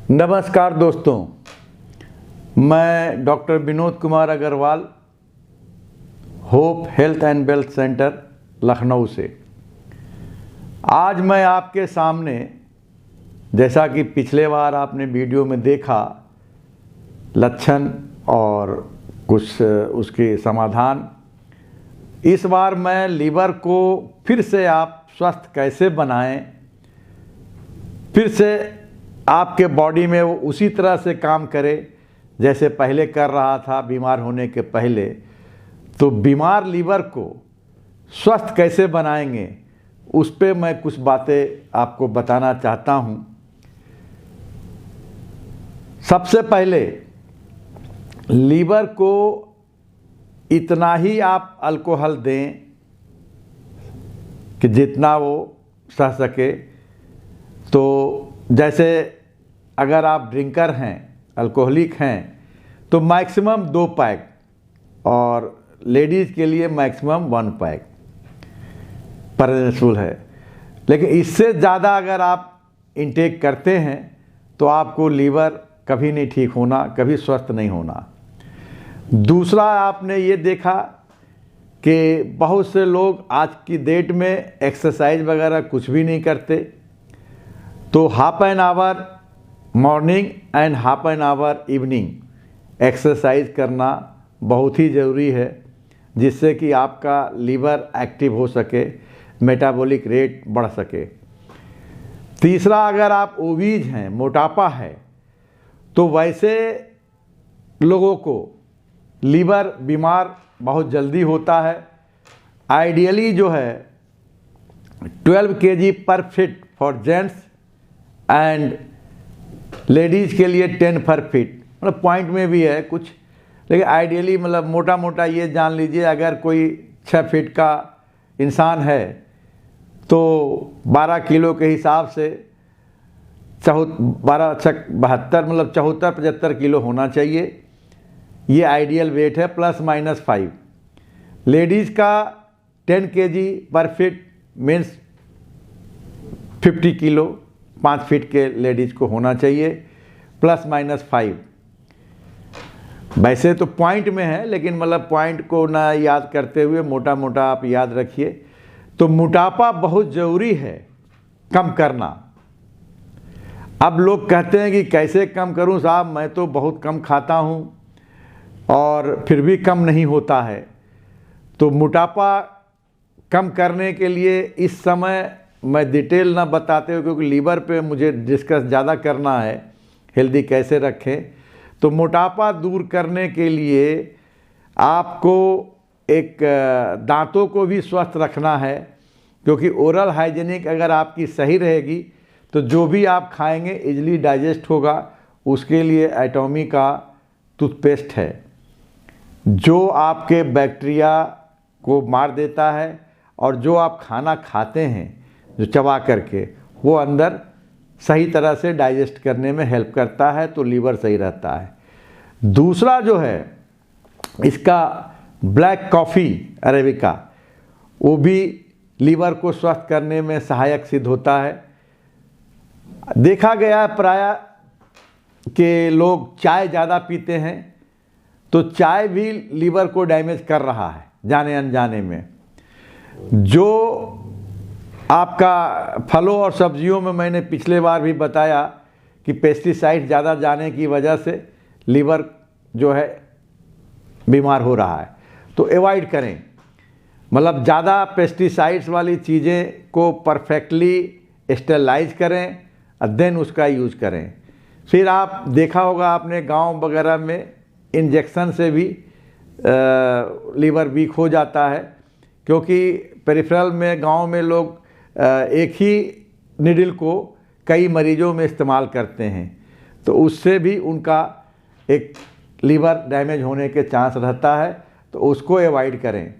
नमस्कार दोस्तों, मैं doctor Vinod Kumar Agarwal, hope health and wealth centre Lucknow से। आज मैं आपके सामने, जैसा कि पिछले बार आपने वीडियो में देखा, लक्षण और कुछ उसके समाधान, इस बार मैं लीवर को फिर से आप स्वस्थ कैसे बनाएं, फिर से आपके बॉडी में वो उसी तरह से काम करे जैसे पहले कर रहा था बीमार होने के पहले। तो बीमार लीवर को स्वस्थ कैसे बनाएंगे, उस पे मैं कुछ बातें आपको बताना चाहता हूँ। सबसे पहले लीवर को इतना ही आप अल्कोहल दें कि जितना वो सह सके। तो जैसे अगर आप ड्रिंकर हैं, अल्कोहलिक हैं, तो मैक्सिमम 2 पैक, और लेडीज़ के लिए मैक्सिमम 1 पैक परमिसिबल है। लेकिन इससे ज़्यादा अगर आप इंटेक करते हैं तो आपको लीवर कभी नहीं ठीक होना, कभी स्वस्थ नहीं होना। दूसरा, आपने ये देखा कि बहुत से लोग आज की डेट में एक्सरसाइज वगैरह कुछ भी नहीं करते। तो half an hour morning and half an hour evening exercise करना बहुत ही ज़रूरी है, जिससे कि आपका लीवर एक्टिव हो सके, मेटाबॉलिक रेट बढ़ सके। तीसरा, अगर आप ओबीज हैं, मोटापा है, तो वैसे लोगों को लीवर बीमार बहुत जल्दी होता है। आइडियली जो है 12 kg पर fit for gents and ladies के लिए 10 पर फिट, मतलब पॉइंट में भी है कुछ, लेकिन आइडियली मतलब मोटा मोटा ये जान लीजिए, अगर कोई 6 फीट का इंसान है तो 12 किलो के हिसाब से 12 6 72, मतलब 74-75 किलो होना चाहिए। ये आइडियल वेट है, ±5। लेडीज़ का 10 kg पर फिट मीन्स 50 किलो, 5 फीट के लेडीज़ को होना चाहिए, ±5। वैसे तो पॉइंट में है, लेकिन मतलब पॉइंट को ना याद करते हुए मोटा मोटा आप याद रखिए। तो मोटापा बहुत ज़रूरी है कम करना। अब लोग कहते हैं कि कैसे कम करूं साहब, मैं तो बहुत कम खाता हूं और फिर भी कम नहीं होता है। तो मोटापा कम करने के लिए इस समय मैं डिटेल ना बताते हुए, क्योंकि लीवर पे मुझे डिस्कस ज़्यादा करना है, हेल्दी कैसे रखें। तो मोटापा दूर करने के लिए आपको एक दांतों को भी स्वस्थ रखना है, क्योंकि ओरल हाइजीनिक अगर आपकी सही रहेगी तो जो भी आप खाएंगे इजीली डाइजेस्ट होगा। उसके लिए एटॉमी का टूथपेस्ट है, जो आपके बैक्टीरिया को मार देता है, और जो आप खाना खाते हैं जो चबा करके, वो अंदर सही तरह से डाइजेस्ट करने में हेल्प करता है, तो लीवर सही रहता है। दूसरा जो है इसका ब्लैक कॉफ़ी अरेबिका, वो भी लीवर को स्वस्थ करने में सहायक सिद्ध होता है। देखा गया प्राय कि लोग चाय ज़्यादा पीते हैं, तो चाय भी लीवर को डैमेज कर रहा है जाने अनजाने में। जो आपका फलों और सब्जियों में मैंने पिछले बार भी बताया कि पेस्टिसाइड ज़्यादा जाने की वजह से लीवर जो है बीमार हो रहा है। तो अवॉइड करें, मतलब ज़्यादा पेस्टिसाइड्स वाली चीज़ें को परफेक्टली स्टेरलाइज करें और देन उसका यूज़ करें। फिर आप देखा होगा आपने गांव वगैरह में इंजेक्शन से भी लीवर वीक हो जाता है, क्योंकि पेरिफेरल में गांव में लोग एक ही निडल को कई मरीजों में इस्तेमाल करते हैं, तो उससे भी उनका एक लीवर डैमेज होने के चांस रहता है। तो उसको अवॉइड करें।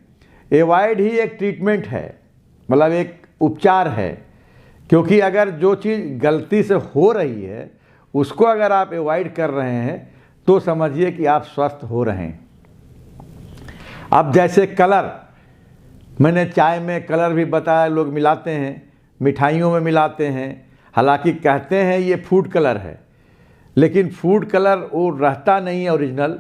अवॉइड ही एक ट्रीटमेंट है, मतलब एक उपचार है, क्योंकि अगर जो चीज़ गलती से हो रही है उसको अगर आप अवॉइड कर रहे हैं तो समझिए कि आप स्वस्थ हो रहे हैं। अब जैसे कलर, मैंने चाय में कलर भी बताया, लोग मिलाते हैं, मिठाइयों में मिलाते हैं, हालांकि कहते हैं ये फूड कलर है, लेकिन फूड कलर वो रहता नहीं है ओरिजिनल,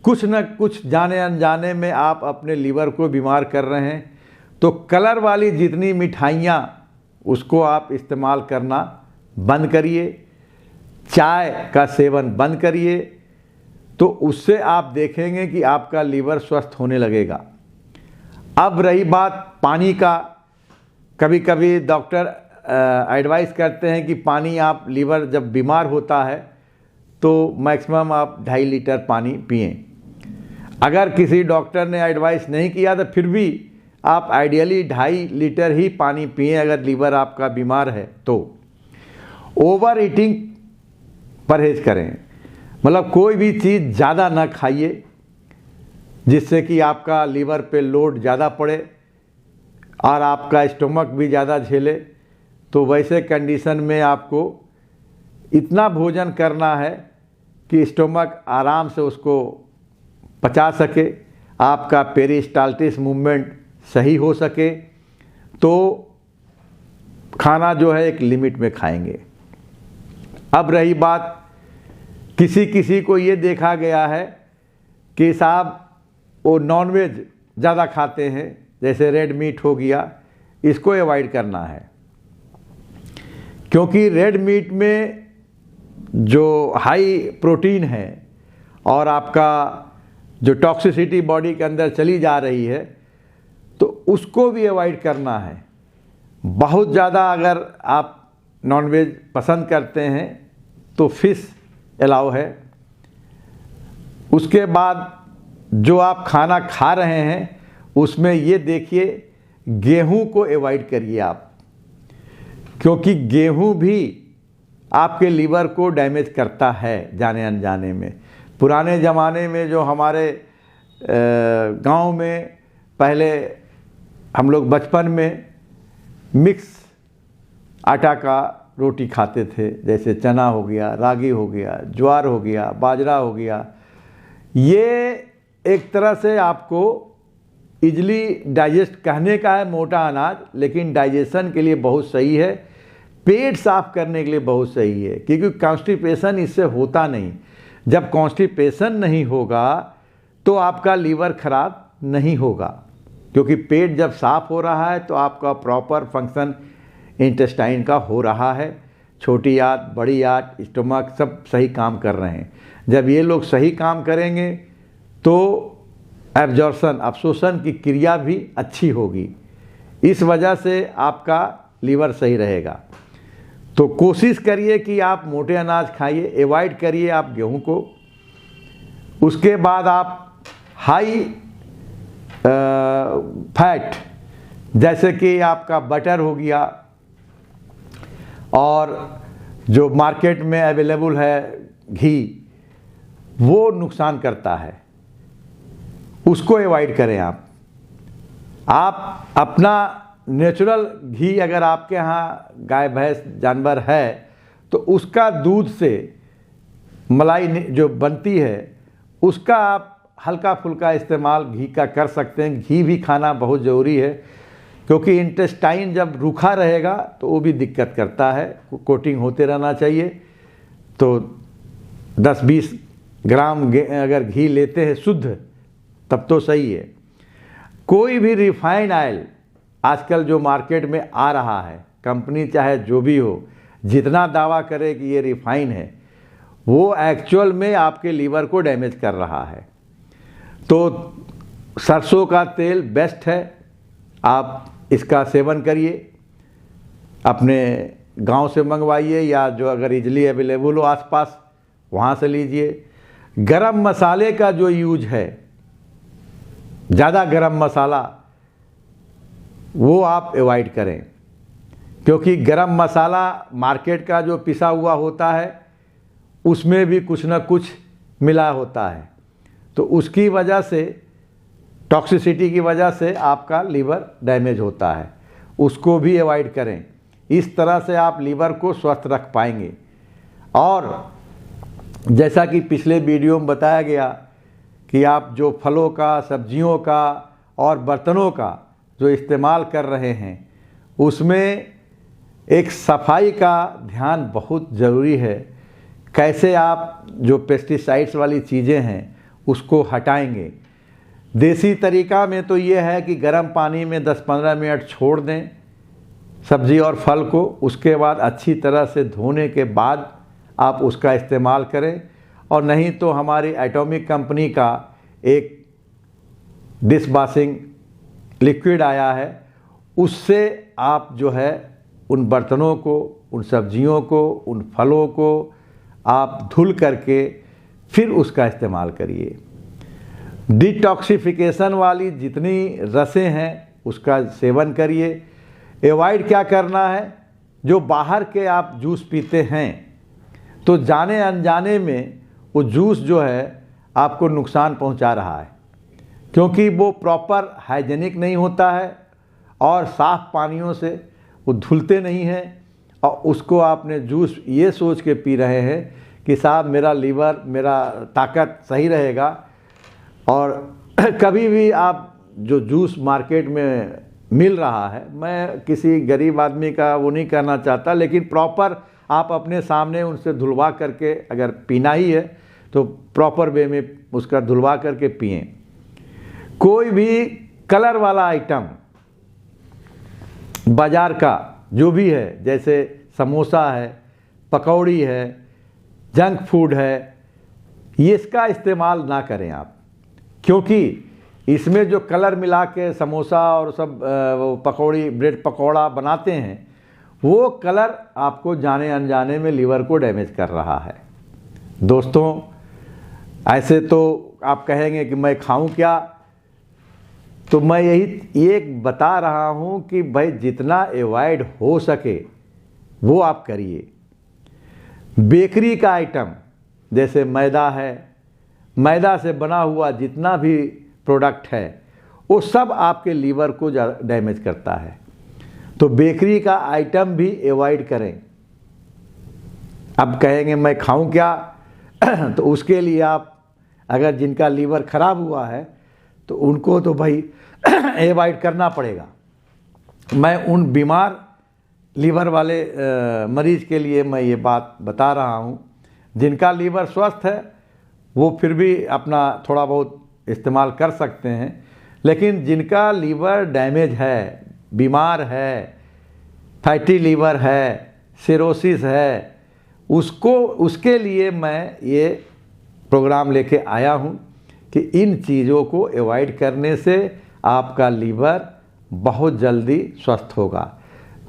कुछ न कुछ जाने अनजाने में आप अपने लीवर को बीमार कर रहे हैं। तो कलर वाली जितनी मिठाइयाँ उसको आप इस्तेमाल करना बंद करिए, चाय का सेवन बंद करिए, तो उससे आप देखेंगे कि आपका लीवर स्वस्थ होने लगेगा। अब रही बात पानी का, कभी कभी डॉक्टर एडवाइस करते हैं कि पानी आप, लीवर जब बीमार होता है तो मैक्सिमम आप 2.5 लीटर पानी पिएं। अगर किसी डॉक्टर ने एडवाइस नहीं किया तो फिर भी आप आइडियली 2.5 लीटर ही पानी पिएं अगर लीवर आपका बीमार है तो। ओवर ईटिंग परहेज करें, मतलब कोई भी चीज़ ज़्यादा ना खाइए जिससे कि आपका लीवर पे लोड ज़्यादा पड़े और आपका स्टमक भी ज़्यादा झेले। तो वैसे कंडीशन में आपको इतना भोजन करना है कि स्टमक आराम से उसको पचा सके, आपका पेरिस्टाल्टिस मूवमेंट सही हो सके। तो खाना जो है एक लिमिट में खाएंगे। अब रही बात, किसी किसी को ये देखा गया है कि साहब वो नॉनवेज ज़्यादा खाते हैं, जैसे रेड मीट हो गया, इसको अवॉइड करना है, क्योंकि रेड मीट में जो हाई प्रोटीन है और आपका जो टॉक्सिसिटी बॉडी के अंदर चली जा रही है, तो उसको भी अवॉइड करना है। बहुत ज़्यादा अगर आप नॉनवेज पसंद करते हैं तो फिश अलाउ है। उसके बाद जो आप खाना खा रहे हैं उसमें ये देखिए, गेहूं को अवॉइड करिए आप, क्योंकि गेहूं भी आपके लीवर को डैमेज करता है जाने अनजाने में। पुराने ज़माने में जो हमारे गांव में पहले हम लोग बचपन में मिक्स आटा का रोटी खाते थे, जैसे चना हो गया, रागी हो गया, ज्वार हो गया, बाजरा हो गया। ये एक तरह से आपको इजली डाइजेस्ट, कहने का है मोटा अनाज, लेकिन डाइजेशन के लिए बहुत सही है, पेट साफ करने के लिए बहुत सही है, क्योंकि कॉन्स्टिपेशन इससे होता नहीं। जब कॉन्स्टिपेशन नहीं होगा तो आपका लीवर खराब नहीं होगा, क्योंकि पेट जब साफ हो रहा है तो आपका प्रॉपर फंक्शन इंटेस्टाइन का हो रहा है, छोटी आंत, बड़ी आंत, स्टमक सब सही काम कर रहे हैं। जब ये लोग सही काम करेंगे तो एब्जॉर्प्शन, अवशोषण की क्रिया भी अच्छी होगी, इस वजह से आपका लीवर सही रहेगा। तो कोशिश करिए कि आप मोटे अनाज खाइए, अवॉइड करिए आप गेहूं को। उसके बाद आप हाई फैट, जैसे कि आपका बटर हो गया और जो मार्केट में अवेलेबल है घी, वो नुकसान करता है, उसको अवॉइड करें आप अपना नेचुरल घी, अगर आपके यहाँ गाय भैंस जानवर है तो उसका दूध से मलाई जो बनती है उसका आप हल्का फुल्का इस्तेमाल घी का कर सकते हैं। घी भी खाना बहुत ज़रूरी है, क्योंकि इंटेस्टाइन जब रूखा रहेगा तो वो भी दिक्कत करता है, कोटिंग होते रहना चाहिए। तो 10-20 ग्राम अगर घी लेते हैं शुद्ध तब तो सही है। कोई भी रिफाइंड ऑयल आजकल जो मार्केट में आ रहा है, कंपनी चाहे जो भी हो, जितना दावा करे कि ये रिफाइन है, वो एक्चुअल में आपके लीवर को डैमेज कर रहा है। तो सरसों का तेल बेस्ट है, आप इसका सेवन करिए, अपने गांव से मंगवाइए या जो अगर इजली अवेलेबल हो आसपास वहाँ से लीजिए। गरम मसाले का जो यूज है, ज़्यादा गरम मसाला वो आप अवॉइड करें, क्योंकि गरम मसाला मार्केट का जो पिसा हुआ होता है उसमें भी कुछ ना कुछ मिला होता है, तो उसकी वजह से, टॉक्सिसिटी की वजह से आपका लीवर डैमेज होता है, उसको भी अवॉइड करें। इस तरह से आप लीवर को स्वस्थ रख पाएंगे। और जैसा कि पिछले वीडियो में बताया गया कि आप जो फलों का, सब्जियों का और बर्तनों का जो इस्तेमाल कर रहे हैं उसमें एक सफाई का ध्यान बहुत ज़रूरी है। कैसे आप जो पेस्टिसाइड्स वाली चीज़ें हैं उसको हटाएंगे। देसी तरीका में तो ये है कि गर्म पानी में 10-15 मिनट छोड़ दें सब्ज़ी और फल को, उसके बाद अच्छी तरह से धोने के बाद आप उसका इस्तेमाल करें। और नहीं तो हमारी एटॉमिक कंपनी का एक डिश वॉशिंग लिक्विड आया है, उससे आप जो है उन बर्तनों को, उन सब्जियों को, उन फलों को आप धुल करके फिर उसका इस्तेमाल करिए। डिटॉक्सिफिकेशन वाली जितनी रसें हैं उसका सेवन करिए। एवॉइड क्या करना है, जो बाहर के आप जूस पीते हैं तो जाने अनजाने में वो जूस जो है आपको नुकसान पहुंचा रहा है, क्योंकि वो प्रॉपर हाइजीनिक नहीं होता है और साफ़ पानियों से वो धुलते नहीं हैं, और उसको आपने जूस ये सोच के पी रहे हैं कि साहब मेरा लीवर, मेरा ताकत सही रहेगा। और कभी भी आप जो जूस मार्केट में मिल रहा है, मैं किसी गरीब आदमी का वो नहीं करना चाहता, लेकिन प्रॉपर आप अपने सामने उनसे धुलवा करके अगर पीना ही है तो प्रॉपर वे में उसका धुलवा करके पिएं। कोई भी कलर वाला आइटम बाज़ार का जो भी है, जैसे समोसा है, पकौड़ी है, जंक फूड है, ये इसका इस्तेमाल ना करें आप, क्योंकि इसमें जो कलर मिला के समोसा और सब वो पकौड़ी, ब्रेड पकौड़ा बनाते हैं, वो कलर आपको जाने अनजाने में लीवर को डैमेज कर रहा है। दोस्तों, ऐसे तो आप कहेंगे कि मैं खाऊं क्या, तो मैं यही एक बता रहा हूं कि भाई जितना अवॉइड हो सके वो आप करिए। बेकरी का आइटम जैसे मैदा है, मैदा से बना हुआ जितना भी प्रोडक्ट है वो सब आपके लीवर को डैमेज करता है, तो बेकरी का आइटम भी अवॉइड करें। अब कहेंगे मैं खाऊं क्या तो उसके लिए आप, अगर जिनका लीवर ख़राब हुआ है तो उनको तो भाई अवॉइड करना पड़ेगा। मैं उन बीमार लीवर वाले मरीज के लिए मैं ये बात बता रहा हूँ। जिनका लीवर स्वस्थ है वो फिर भी अपना थोड़ा बहुत इस्तेमाल कर सकते हैं, लेकिन जिनका लीवर डैमेज है, बीमार है, फैटी लीवर है, सिरोसिस है, उसके लिए मैं ये प्रोग्राम लेके आया हूँ कि इन चीज़ों को अवॉइड करने से आपका लीवर बहुत जल्दी स्वस्थ होगा।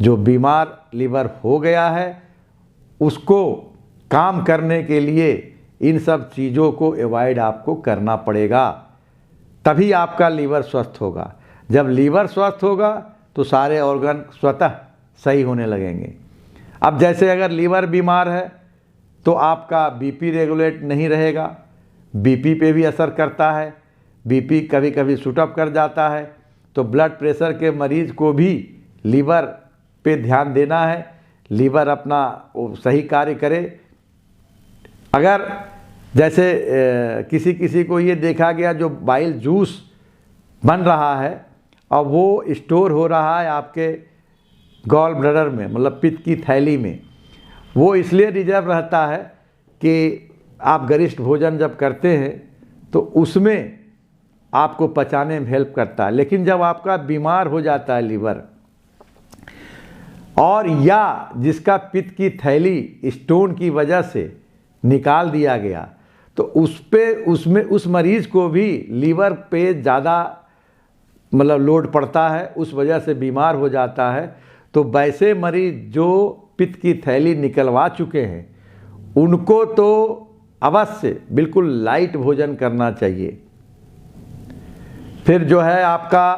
जो बीमार लीवर हो गया है उसको काम करने के लिए इन सब चीज़ों को अवॉइड आपको करना पड़ेगा, तभी आपका लीवर स्वस्थ होगा। जब लीवर स्वस्थ होगा तो सारे ऑर्गन स्वतः सही होने लगेंगे। अब जैसे अगर लीवर बीमार है तो आपका बीपी रेगुलेट नहीं रहेगा, बीपी पे भी असर करता है, बीपी कभी कभी शूट अप कर जाता है। तो ब्लड प्रेशर के मरीज़ को भी लीवर पे ध्यान देना है, लीवर अपना सही कार्य करे। अगर जैसे किसी को ये देखा गया जो बाइल जूस बन रहा है और वो स्टोर हो रहा है आपके गॉल ब्लैडर में, मतलब पित्त की थैली में, वो इसलिए रिजर्व रहता है कि आप गरिष्ठ भोजन जब करते हैं तो उसमें आपको पचाने में हेल्प करता है। लेकिन जब आपका बीमार हो जाता है लीवर, और या जिसका पित्त की थैली स्टोन की वजह से निकाल दिया गया, तो उसमें उस मरीज़ को भी लीवर पे ज़्यादा मतलब लोड पड़ता है, उस वजह से बीमार हो जाता है। तो वैसे मरीज जो पित्त की थैली निकलवा चुके हैं उनको तो अवश्य बिल्कुल लाइट भोजन करना चाहिए। फिर जो है आपका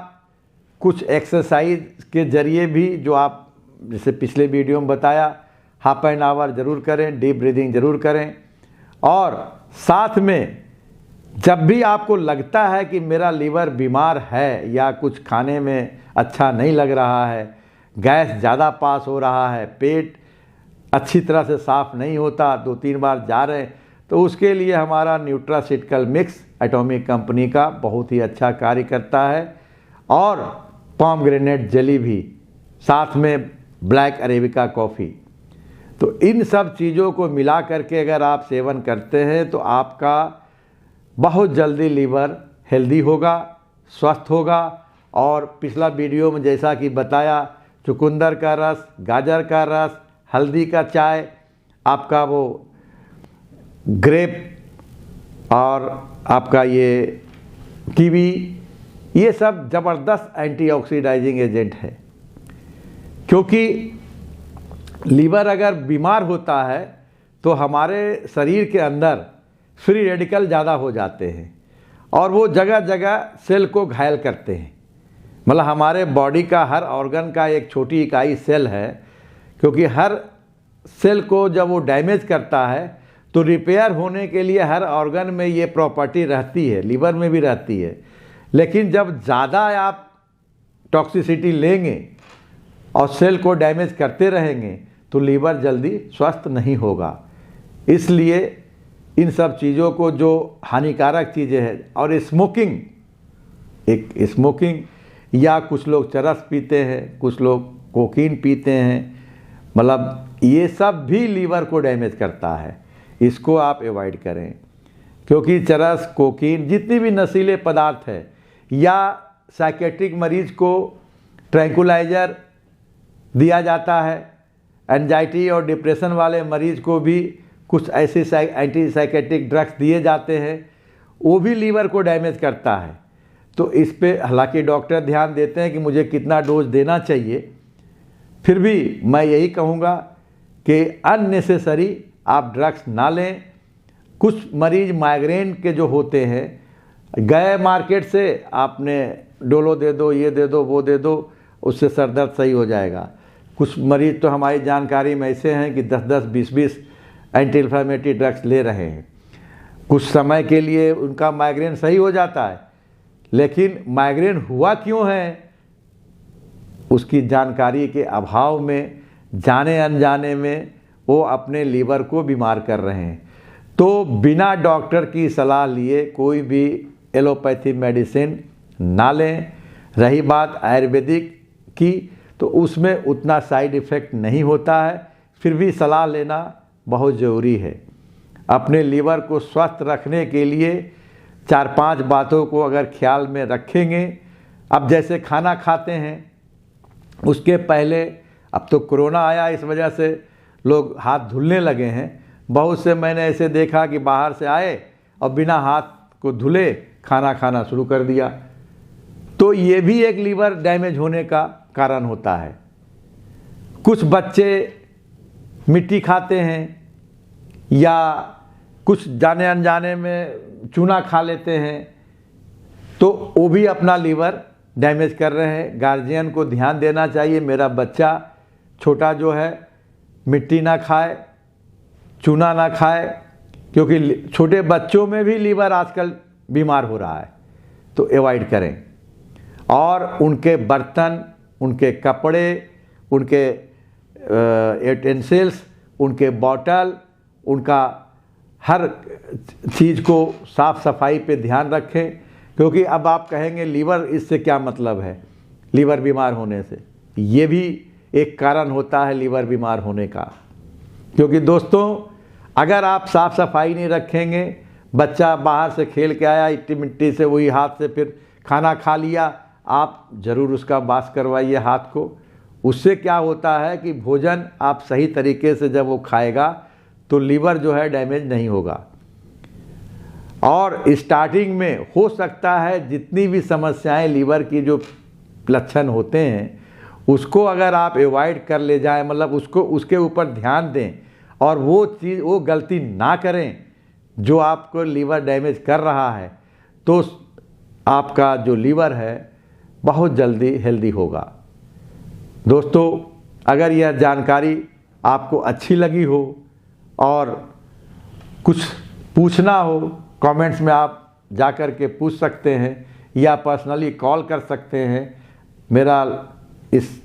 कुछ एक्सरसाइज के ज़रिए भी, जो आप जैसे पिछले वीडियो में बताया, हाफ एन आवर ज़रूर करें, डीप ब्रीदिंग ज़रूर करें। और साथ में जब भी आपको लगता है कि मेरा लीवर बीमार है या कुछ खाने में अच्छा नहीं लग रहा है, गैस ज़्यादा पास हो रहा है, पेट अच्छी तरह से साफ़ नहीं होता, 2-3 बार जा रहे हैं, तो उसके लिए हमारा न्यूट्रासिटिकल मिक्स एटॉमिक कंपनी का बहुत ही अच्छा कार्य करता है। और पॉमग्रेनेट जेली भी, साथ में ब्लैक अरेबिका कॉफ़ी। तो इन सब चीज़ों को मिला करके अगर आप सेवन करते हैं तो आपका बहुत जल्दी लीवर हेल्दी होगा, स्वस्थ होगा। और पिछला वीडियो में जैसा कि बताया, चुकंदर का रस, गाजर का रस, हल्दी का चाय, आपका वो ग्रेप और आपका ये कीवी, ये सब ज़बरदस्त एंटीऑक्सीडाइजिंग एजेंट है। क्योंकि लीवर अगर बीमार होता है तो हमारे शरीर के अंदर फ्री रेडिकल ज़्यादा हो जाते हैं और वो जगह जगह सेल को घायल करते हैं। मतलब हमारे बॉडी का हर ऑर्गन का एक छोटी इकाई सेल है, क्योंकि हर सेल को जब वो डैमेज करता है तो रिपेयर होने के लिए हर ऑर्गन में ये प्रॉपर्टी रहती है, लीवर में भी रहती है। लेकिन जब ज़्यादा आप टॉक्सिसिटी लेंगे और सेल को डैमेज करते रहेंगे तो लीवर जल्दी स्वस्थ नहीं होगा। इसलिए इन सब चीज़ों को, जो हानिकारक चीज़ें हैं, और स्मोकिंग या कुछ लोग चरस पीते हैं, कुछ लोग कोकीन पीते हैं, मतलब ये सब भी लीवर को डैमेज करता है। इसको आप अवॉइड करें, क्योंकि चरस, कोकीन, जितनी भी नशीले पदार्थ है, या साइकेट्रिक मरीज को ट्रैंकुलाइजर दिया जाता है, एंजाइटी और डिप्रेशन वाले मरीज को भी कुछ ऐसे एंटी साइकेट्रिक ड्रग्स दिए जाते हैं, वो भी लीवर को डैमेज करता है। तो इस पे हालांकि डॉक्टर ध्यान देते हैं कि मुझे कितना डोज देना चाहिए, फिर भी मैं यही कहूँगा कि अननेसेसरी आप ड्रग्स ना लें। कुछ मरीज माइग्रेन के जो होते हैं, गए मार्केट से, आपने डोलो दे दो, ये दे दो, वो दे दो, उससे सर दर्द सही हो जाएगा। कुछ मरीज तो हमारी जानकारी में ऐसे हैं कि 10-10, 20-20 एंटी इन्फ्लेमेटरी ड्रग्स ले रहे हैं। कुछ समय के लिए उनका माइग्रेन सही हो जाता है, लेकिन माइग्रेन हुआ क्यों है, उसकी जानकारी के अभाव में, जाने अनजाने में वो अपने लीवर को बीमार कर रहे हैं। तो बिना डॉक्टर की सलाह लिए कोई भी एलोपैथी मेडिसिन ना लें। रही बात आयुर्वेदिक की, तो उसमें उतना साइड इफ़ेक्ट नहीं होता है, फिर भी सलाह लेना बहुत ज़रूरी है। अपने लीवर को स्वस्थ रखने के लिए 4-5 बातों को अगर ख्याल में रखेंगे, अब जैसे खाना खाते हैं उसके पहले, अब तो कोरोना आया, इस वजह से लोग हाथ धुलने लगे हैं। बहुत से मैंने ऐसे देखा कि बाहर से आए और बिना हाथ को धुले खाना खाना शुरू कर दिया, तो ये भी एक लीवर डैमेज होने का कारण होता है। कुछ बच्चे मिट्टी खाते हैं या कुछ जाने अनजाने में चूना खा लेते हैं, तो वो भी अपना लीवर डैमेज कर रहे हैं। गार्जियन को ध्यान देना चाहिए, मेरा बच्चा छोटा जो है मिट्टी ना खाए, चूना ना खाए, क्योंकि छोटे बच्चों में भी लीवर आजकल बीमार हो रहा है, तो अवॉइड करें। और उनके बर्तन, उनके कपड़े, उनके यूटेंसिल्स, उनके बॉटल, उनका हर चीज़ को साफ़ सफाई पे ध्यान रखें। क्योंकि अब आप कहेंगे लीवर, इससे क्या मतलब है लीवर बीमार होने से? ये भी एक कारण होता है लीवर बीमार होने का। क्योंकि दोस्तों, अगर आप साफ़ सफाई नहीं रखेंगे, बच्चा बाहर से खेल के आया, इट्टी मिट्टी से वही हाथ से फिर खाना खा लिया, आप ज़रूर उसका वाश करवाइए हाथ को। उससे क्या होता है कि भोजन आप सही तरीके से जब वो खाएगा तो लीवर जो है डैमेज नहीं होगा। और स्टार्टिंग में हो सकता है जितनी भी समस्याएं लीवर की जो लक्षण होते हैं उसको अगर आप अवॉइड कर ले जाएं, मतलब उसको उसके ऊपर ध्यान दें और वो गलती ना करें जो आपको लीवर डैमेज कर रहा है, तो आपका जो लीवर है बहुत जल्दी हेल्दी होगा। दोस्तों, अगर यह जानकारी आपको अच्छी लगी हो और कुछ पूछना हो, कमेंट्स में आप जा कर के पूछ सकते हैं या पर्सनली कॉल कर सकते हैं। मेरा इस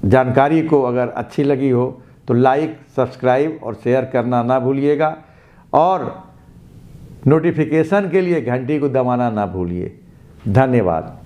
जानकारी को अगर अच्छी लगी हो तो लाइक, सब्सक्राइब और शेयर करना ना भूलिएगा, और नोटिफिकेशन के लिए घंटी को दबाना ना भूलिए। धन्यवाद।